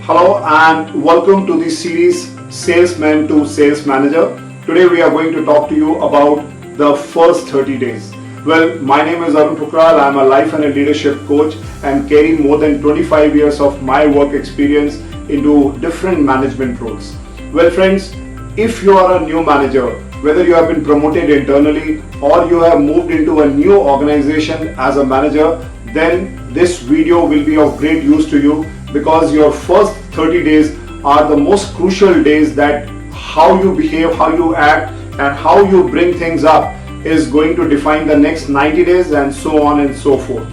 Hello and welcome to the series Salesman to Sales Manager. Today we are going to talk to you about the first 30 days. Well, my name is Arun Pukral. I am a life and a leadership coach and carry more than 25 years of my work experience into different management roles. Well friends, if you are a new manager, whether you have been promoted internally or you have moved into a new organization as a manager, then this video will be of great use to you, because your first 30 days are the most crucial days, that how you behave, how you act and how you bring things up is going to define the next 90 days and so on and so forth.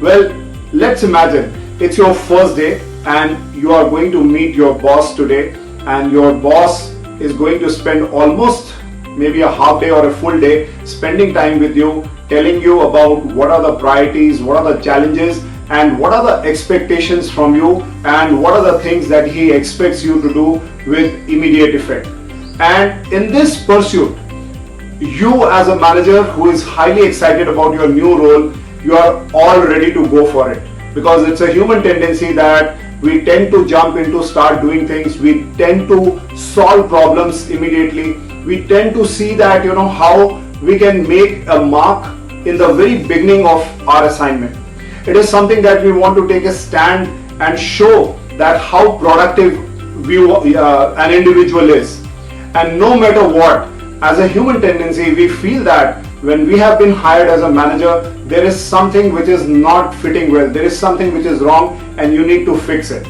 Well, let's imagine it's your first day and you are going to meet your boss today, and your boss is going to spend almost maybe a half day or a full day spending time with you, telling you about what are the priorities, what are the challenges, and what are the expectations from you, and what are the things that he expects you to do with immediate effect. And in this pursuit, you as a manager who is highly excited about your new role, you are all ready to go for it, because it's a human tendency that we tend to jump into start doing things. We tend to solve problems immediately. We tend to see that how we can make a mark in the very beginning of our assignment. It is something that we want to take a stand and show that how productive an individual is. And no matter what, as a human tendency, we feel that when we have been hired as a manager, there is something which is not fitting well, there is something which is wrong and you need to fix it.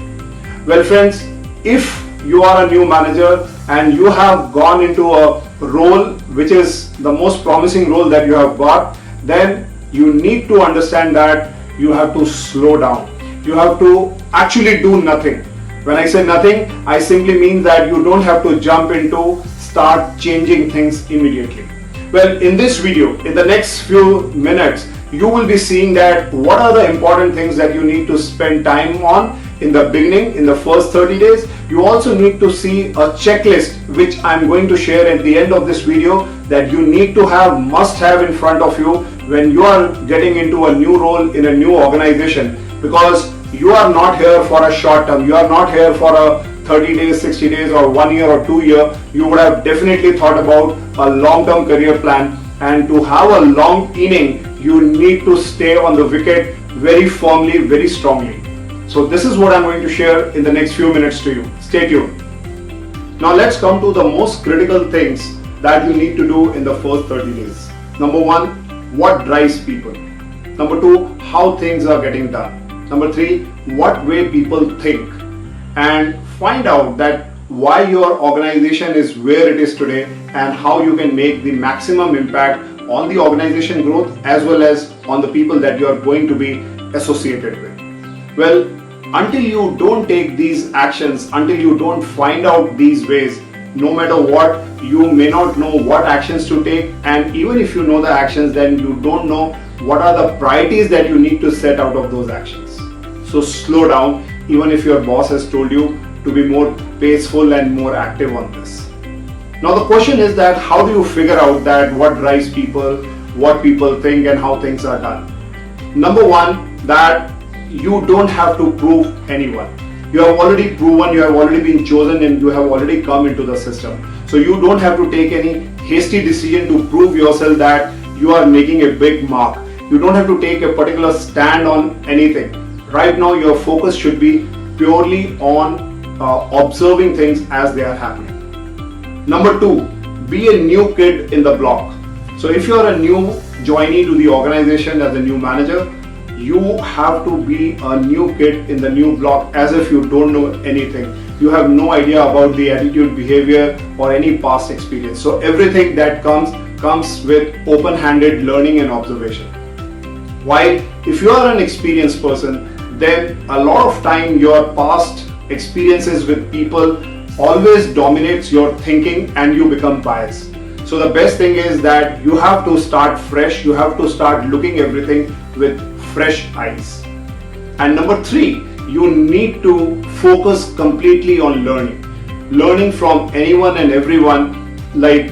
Well friends, if you are a new manager and you have gone into a role which is the most promising role that you have got, then you need to understand that you have to slow down. You have to actually do nothing. When I say nothing, I simply mean that you don't have to jump into start changing things immediately. Well, in this video, in the next few minutes, you will be seeing that what are the important things that you need to spend time on in the beginning, in the first 30 days. You also need to see a checklist which I'm going to share at the end of this video, that you need to have, must have in front of you when you are getting into a new role in a new organization, because you are not here for a short term. You are not here for a 30 days, 60 days or 1 year or 2 year. You would have definitely thought about a long-term career plan, and to have a long inning, you need to stay on the wicket very firmly, very strongly. So this is what I'm going to share in the next few minutes to you. Stay tuned. Now let's come to the most critical things that you need to do in the first 30 days. Number one, what drives people? Number two, how things are getting done. Number three, what way people think. And find out that why your organization is where it is today and how you can make the maximum impact on the organization growth as well as on the people that you are going to be associated with. Well, until you don't take these actions, until you don't find out these ways, no matter what, you may not know what actions to take, and even if you know the actions, then you don't know what are the priorities that you need to set out of those actions. So slow down, even if your boss has told you to be more paceful and more active on this. Now the question is that how do you figure out that what drives people, what people think and how things are done? Number one, that you don't have to prove anyone. You have already proven, you have already been chosen, and you have already come into the system. So you don't have to take any hasty decision to prove yourself that you are making a big mark. You don't have to take a particular stand on anything. Right now your focus should be purely on observing things as they are happening. Number two, be a new kid in the block. So if you are a new joinee to the organization as a new manager, you have to be a new kid in the new block, as if you don't know anything. You have no idea about the attitude, behavior or any past experience. So everything that comes with open-handed learning and observation. While if you are an experienced person, then a lot of time your past experiences with people always dominates your thinking and you become biased. So the best thing is that you have to start fresh. You have to start looking everything with fresh eyes. And number three, you need to focus completely on learning from anyone and everyone, like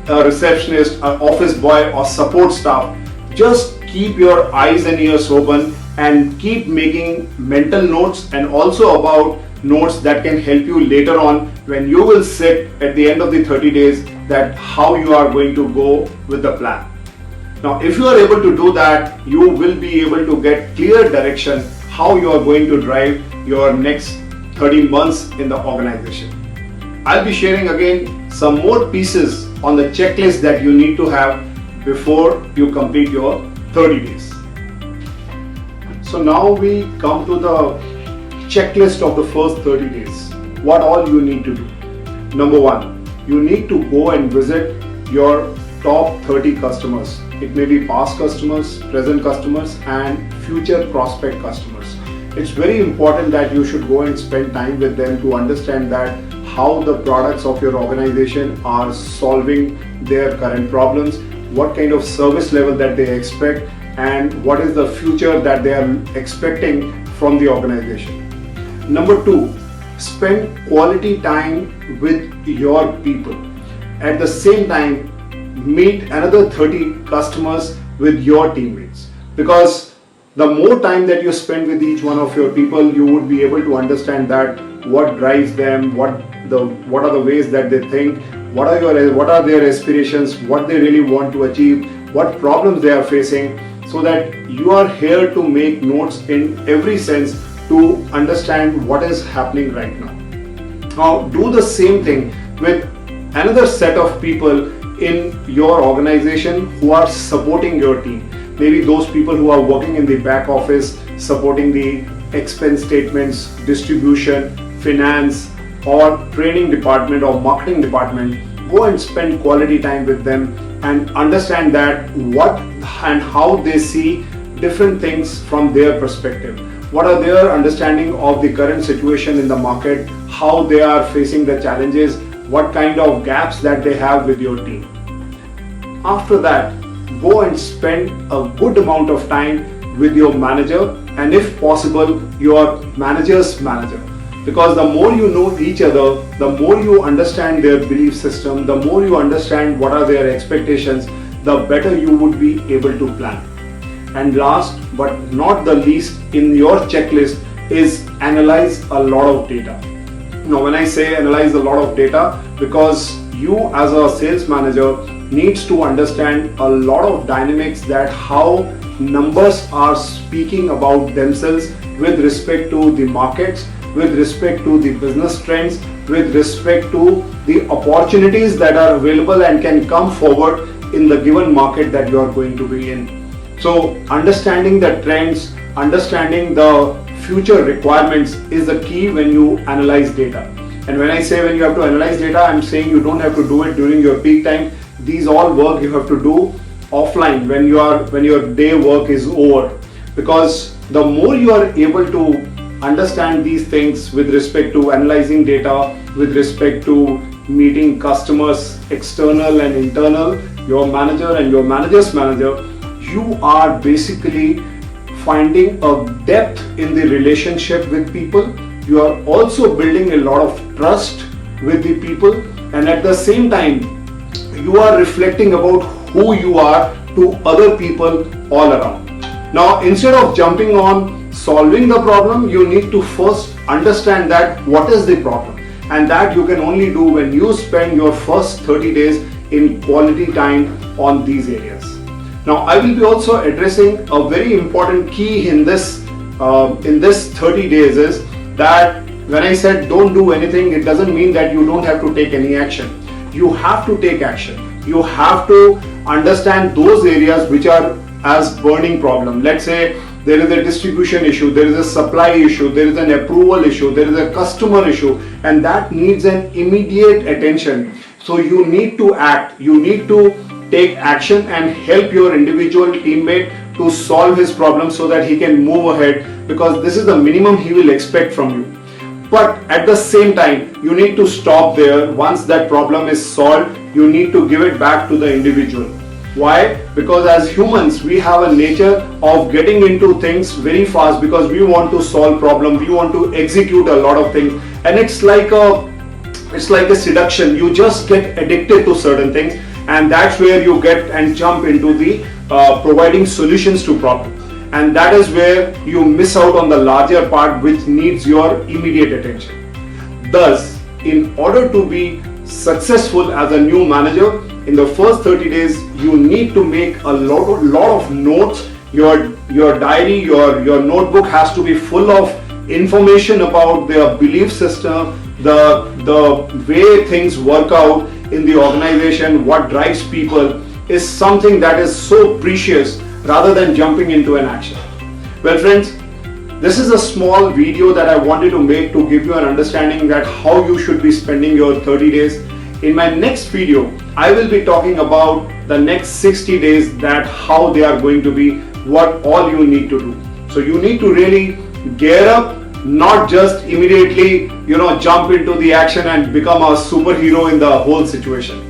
a receptionist, an office boy or support staff. Just keep your eyes and ears open and keep making mental notes, and also about notes that can help you later on when you will sit at the end of the 30 days that how you are going to go with the plan. Now, if you are able to do that, you will be able to get clear direction how you are going to drive your next 30 months in the organization. I'll be sharing again some more pieces on the checklist that you need to have before you complete your 30 days. So now we come to the checklist of the first 30 days. What all you need to do. Number one, you need to go and visit your top 30 customers. It may be past customers, present customers, and future prospect customers. It's very important that you should go and spend time with them to understand that how the products of your organization are solving their current problems, what kind of service level that they expect, and what is the future that they are expecting from the organization. Number two, spend quality time with your people. At the same time, meet another 30 customers with your teammates, because the more time that you spend with each one of your people, you would be able to understand that what drives them, what are the ways that they think, what are their aspirations, what they really want to achieve, what problems they are facing, so that you are here to make notes in every sense to understand what is happening right now. Now do the same thing with another set of people in your organization who are supporting your team. Maybe those people who are working in the back office, supporting the expense statements, distribution, finance, or training department or marketing department. Go and spend quality time with them and understand that what and how they see different things from their perspective. What are their understanding of the current situation in the market, how they are facing the challenges, what kind of gaps that they have with your team. After that, go and spend a good amount of time with your manager, and if possible, your manager's manager. Because the more you know each other, the more you understand their belief system, the more you understand what are their expectations, the better you would be able to plan. And last but not the least in your checklist is analyze a lot of data. Now when I say analyze a lot of data, because you as a sales manager needs to understand a lot of dynamics, that how numbers are speaking about themselves with respect to the markets, with respect to the business trends, with respect to the opportunities that are available and can come forward in the given market that you are going to be in. So understanding the trends, understanding the future requirements is the key when you analyze data. And when I say when you have to analyze data, I'm saying you don't have to do it during your peak time. These all work you have to do offline when your day work is over, because the more you are able to understand these things with respect to analyzing data, with respect to meeting customers, external and internal, your manager and your manager's manager, you are basically finding a depth in the relationship with people. You are also building a lot of trust with the people, and at the same time you are reflecting about who you are to other people all around. Now instead of jumping on solving the problem, you need to first understand that what is the problem, and that you can only do when you spend your first 30 days in quality time on these areas. Now I will be also addressing a very important key in this 30 days is that when I said don't do anything, it doesn't mean that you don't have to take any action. You have to take action. You have to understand those areas which are as burning problem. Let's say there is a distribution issue, there is a supply issue, there is an approval issue, there is a customer issue, and that needs an immediate attention. So you need to act, you need to take action and help your individual teammate to solve his problem so that he can move ahead, because this is the minimum he will expect from you. But at the same time, you need to stop there. Once that problem is solved, you need to give it back to the individual. Why? Because as humans, we have a nature of getting into things very fast, because we want to solve problems, we want to execute a lot of things, and it's like a seduction. You just get addicted to certain things, and that's where you get and jump into the providing solutions to problems. and that is where you miss out on the larger part which needs your immediate attention. Thus, in order to be successful as a new manager, in the first 30 days, you need to make a lot of notes. Your diary, your notebook has to be full of information about their belief system, the way things work out in the organization, what drives people is something that is so precious rather than jumping into an action. Well friends, this is a small video that I wanted to make to give you an understanding that how you should be spending your 30 days. In my next video, I will be talking about the next 60 days, that how they are going to be, what all you need to do. So you need to really gear up, not just immediately, jump into the action and become a superhero in the whole situation.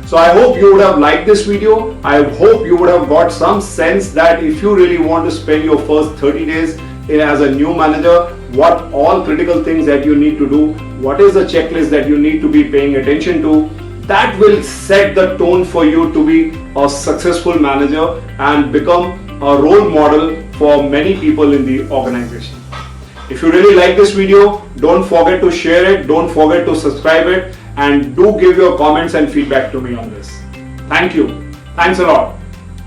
So I hope you would have liked this video. I hope you would have got some sense that if you really want to spend your first 30 days as a new manager, what all critical things that you need to do, what is the checklist that you need to be paying attention to, that will set the tone for you to be a successful manager and become a role model for many people in the organization. If you really like this video, don't forget to share it, don't forget to subscribe it, and do give your comments and feedback to me on this. Thank you. Thanks a lot.